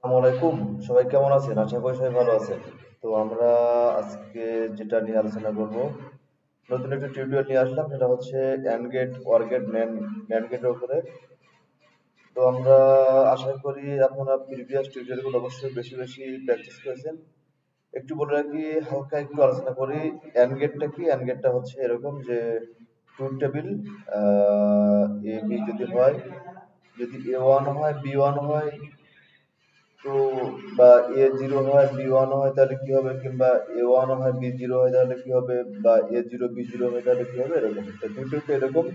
আসসালামু আলাইকুম। সবাই কেমন আছেন? আশা করি সবাই ভালো আছেন। তো আমরা আজকে যেটা নিয়ে আলোচনা করব, নতুন একটা টিউটোরিয়াল নিয়ে আসলাম, সেটা হচ্ছে AND gate, OR gate, NAND গেটের উপরে। তো আমরা আশা করি আপনারা প্রিভিয়াস টিউটোরিয়ালগুলো অবশ্যই বেশি বেশি প্র্যাকটিস করেছেন। একটু বলে রাখি, হালকা একটু আলোচনা করি। AND গেটটা কি? AND গেটটা হচ্ছে এরকম যে ট্রুথ টেবিল, এ বি যদি হয়, যদি A1 হয়, B1 হয়, তো বা A0 হয়, B1 হয়, তাহলে কি হবে? কিংবা A1 হয়, B0 হয়, তাহলে কি হবে? বা A0 B0 হয়, তাহলে কি হবে? এরকম। তো দুটোতে এরকম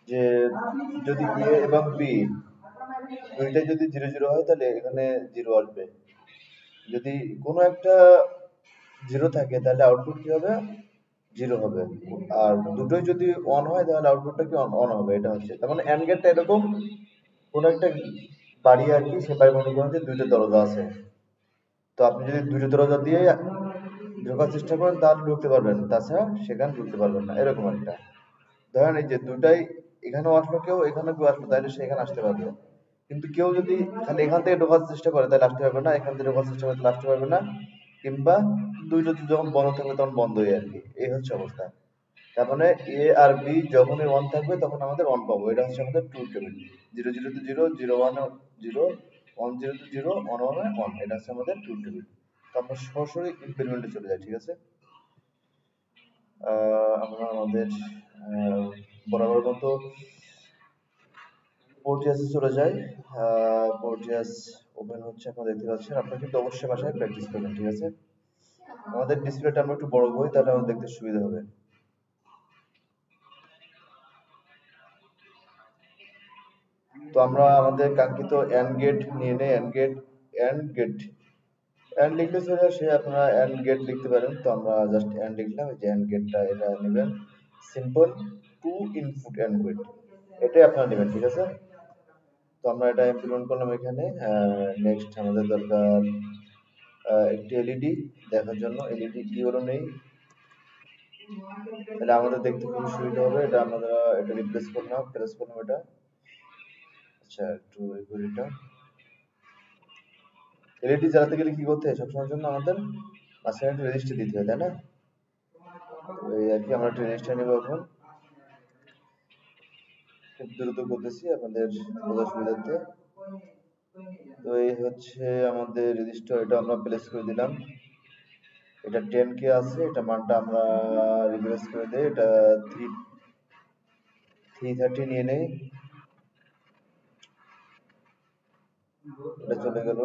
যে যদি A এবং B দুইটাই যদি 0 0 হয়, তাহলে এখানে 0 আসবে। যদি কোনো একটা 0 থাকে, তাহলে আউটপুট কি হবে? 0 হবে। আর দুটোই যদি 1 হয়, তাহলে আউটপুটটা কি? 1 হবে। এটা হচ্ছে, তার মানে AND গেটটা এরকম, কোনো একটা বাড়ি আর কি, সে বাড়ি মনে করেন যে দুইটা দরজা আছে। তো আপনি যদি দুটো দরজা দিয়ে ঢোকার চেষ্টা করেন, তাহলে ঢুকতে পারবেন, তাছাড়া সেখানে ঢুকতে পারবেন না, এরকম একটা। ধরেন এই যে দুটাই, এখানেও আসলো কেউ, এখানে কেউ আসলো, তাহলে সে এখানে আসতে পারবে। কিন্তু কেউ যদি খালি এখান থেকে ঢোকার চেষ্টা করে, তাহলে আসতে পারবে না, এখান থেকে ঢোকার চেষ্টা করে, তাহলে আসতে পারবে না। কিংবা দুইটা যখন বন্ধ থাকবে, তখন বন্ধই আর কি, এই হচ্ছে অবস্থা। তার মানে এ আর বি যখনই ওয়ান থাকবে, তখন আমাদের ওয়ান পাবো। এটা হচ্ছে আমাদের ট্রুথ টেবিল। 0 0 তে 0, 0 1 0, 1 0 তে 0, 1 1 1, এটা হচ্ছে আমাদের ট্রুথ টেবিল। তো আমরা সরাসরি ইমপ্লিমেন্টে চলে যাই, ঠিক আছে? আমরা আমাদের বরাবর মতো পোর্টিয়াসে চলে যাই। পোর্টিয়াস ওপেন হচ্ছে, আপনারা দেখতে পাচ্ছেন। আপনারা কিন্তু অবশ্যই বাসায় প্র্যাকটিস করবেন, ঠিক আছে? আমাদের ডিসপ্লেটা আমরা একটু বড় করি, তাহলে আমাদের দেখতে সুবিধা হবে। তো আমরা আমাদের কাঙ্ক্ষিত এন্ড গেট নিয়ে নেই। এন্ড গেট এন্ড লিখলে চলে আসে, আপনারা এন্ড গেট লিখতে পারেন। তো আমরা জাস্ট এন্ড লিখলাম, এই যে এন্ড গেটটা এটা নেবেন। Simple two input AND gate, এটাই আপনারা নেবেন, ঠিক আছে? তো আমরা এটা ইমপ্লিমেন্ট করলাম এখানে। নেক্সট আমাদের দরকার একটি এলইডি দেখার জন্য। এলইডি কি হলো নেই, তাহলে আমাদের দেখতে খুব সুবিধা হবে। এটা আমরা এটা রিপ্লেস করলাম, প্রেস করলাম এটা। আচ্ছা, একটু এই করি এটা। এলইডি জ্বালাতে গেলে কি করতে হয়? সবসময়ের জন্য আমাদের মাঝখানে একটা রেজিস্টার দিতে হয়, তাই না? তো এই আর কি, আমরা একটা রেজিস্টার নেবো এখন। খুব দ্রুত করতেছি আপনাদের বোঝার সুবিধার্থে। তো এই হচ্ছে আমাদের রেজিস্টার, এটা আমরা প্লেস করে দিলাম। এটা 10K আছে, এটা মানটা আমরা রিপ্লেস করে দিই। এটা 330 নিয়ে নেই, এটা চলে গেল।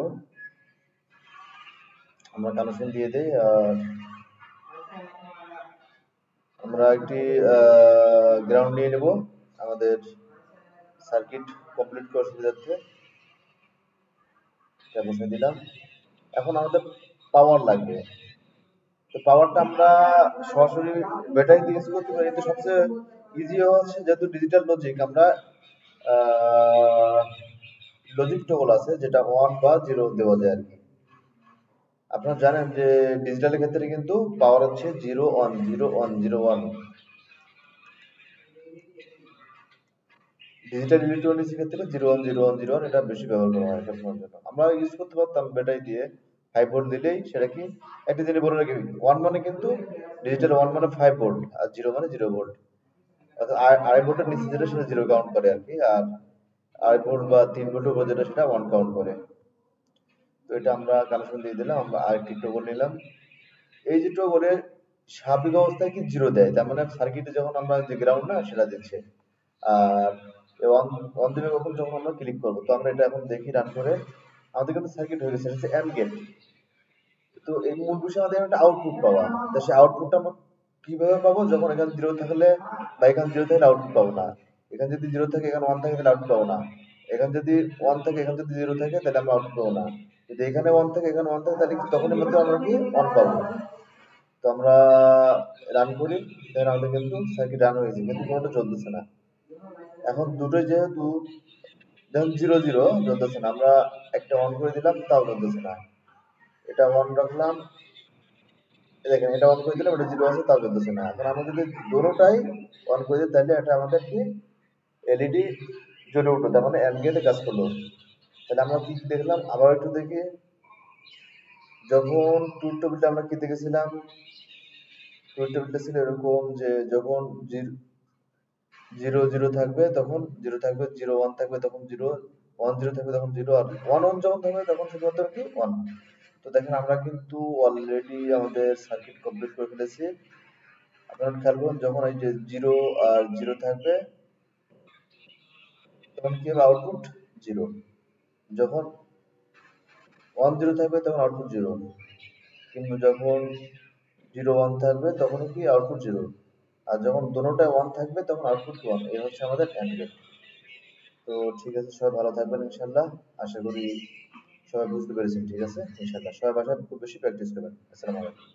আমরা কানেকশন দিয়ে দেই। আর আমরা একটি গ্রাউন্ড নিয়ে নেব আমাদের সার্কিট কমপ্লিট করার সুবিধার্থে। এটা বসে দিলাম। এখন আমাদের পাওয়ার লাগবে। তো পাওয়ারটা আমরা সরাসরি ব্যাটারি দিয়ে ইউজ করতে পারি, কিন্তু সবচেয়ে ইজি হচ্ছে, যেহেতু ডিজিটাল লজিক, আমরা লজিক টগল আছে, যেটা 1 বা 0 দেওয়া যায় আর কি। আপনারা জানেন যে ডিজিটালের ক্ষেত্রে কিন্তু পাওয়ার হচ্ছে 0 1 0 1 0 1। ডিজিটাল ইলেকট্রনিক্স এর ক্ষেত্রে 0 1 0 1 0 1 এটা বেশি ব্যবহার করা হয় সবসময়ের জন্য। আমরা ইউজ করতে পারতাম ব্যাটারি দিয়ে, 5 ভোল্ট দিলেই সেটা কি, একটা জিনিস বলে রাখি, 1 মানে কিন্তু ডিজিটাল 1 মানে 5 ভোল্ট, আর 0 মানে 0 ভোল্ট। অর্থাৎ আড়াই ভোল্টের নিচে যেটা, সেটা 0 কাউন্ট করে আর কি। আর আড়াই ভোল্ট বা 3 ভোল্টের উপর যেটা, সেটা 1 কাউন্ট করে। তো এটা আমরা কানেকশন দিয়ে দিলাম। আমরা আরেকটি টগল নিলাম। এই যে টগলের স্বাভাবিক অবস্থায় কি 0 দেয়, তার মানে সার্কিটে যখন আমরা যে গ্রাউন্ড না সেটা দিচ্ছে। আর ওয়ান ওয়ান দিবে কখন? যখন আমরা ক্লিক করবো। তো আমরা এটা এখন দেখি রান করে, আমাদের কিন্তু সার্কিট হয়ে গেছে, হচ্ছে এন্ড গেট। তো এই মূল বিষয় আমাদের একটা আউটপুট পাওয়া। তো সেই আউটপুটটা আমরা কিভাবে পাবো? যখন এখানে 0 থাকলে বা এখানে 0 থাকলে আউটপুট পাবো না। এখানে যদি 0 থাকে, এখানে 1 থাকে, তাহলে আউটপুট পাবো না। এখানে যদি 1 থাকে, এখানে যদি 0 থাকে, তাহলে আমরা আউটপুট পাবো না। যদি এখানে 1 থাকে, এখানে 1 থাকে, তাহলে তখনই মাত্র আমরা কি 1 পাবো। তো আমরা রান করি, দেখেন আমাদের কিন্তু সার্কিট রান হয়েছে, কিন্তু কোনোটা চলতেছে না। এখন দুটোই যেহেতু, দেখুন 0 0 চলতেছে না, আমরা একটা অন করে দিলাম, তাও চলতেছে না। এটা অন রাখলাম, দেখেন এটা অন করে দিলাম, এটা 0 আছে, তাও চলতেছে না। এখন আমরা যদি দুটোটাই অন করে দিই, তাহলে এটা আমাদের কি এলইডি জ্বলে উঠলো, তার মানে এন্ড গেটে কাজ করলো। তাহলে আমরা কি কি দেখলাম আবার একটু দেখি। যখন ট্রুথ টেবিলটা আমরা কি দেখেছিলাম, ট্রুথ টেবিলটা ছিল এরকম যে যখন জিরো জিরো থাকবে তখন জিরো থাকবে, জিরো ওয়ান থাকবে তখন জিরো, ওয়ান জিরো থাকবে তখন জিরো, আর ওয়ান ওয়ান যখন থাকবে তখন শুধুমাত্র কি ওয়ান। তো দেখেন আমরা কিন্তু অলরেডি আমাদের সার্কিট কমপ্লিট করে ফেলেছি। আপনারা খেয়াল করুন যখন এই যে জিরো আর জিরো থাকবে তখন কি হবে আউটপুট জিরো, যখন ওয়ান জিরো থাকবে তখন আউটপুট জিরো, কিন্তু যখন জিরো ওয়ান থাকবে তখন কি আউটপুট জিরো, আর যখন দোনোটায় ওয়ান থাকবে তখন আউটপুট ওয়ান। এই হচ্ছে আমাদের অ্যান্ড গেট। তো ঠিক আছে, সবাই ভালো থাকবেন ইনশাল্লাহ। আশা করি সবাই বুঝতে পেরেছেন। ঠিক আছে ইনশাল্লাহ, সবাই বাসায় খুব বেশি প্র্যাকটিস করবেন। আসসালামু আলাইকুম।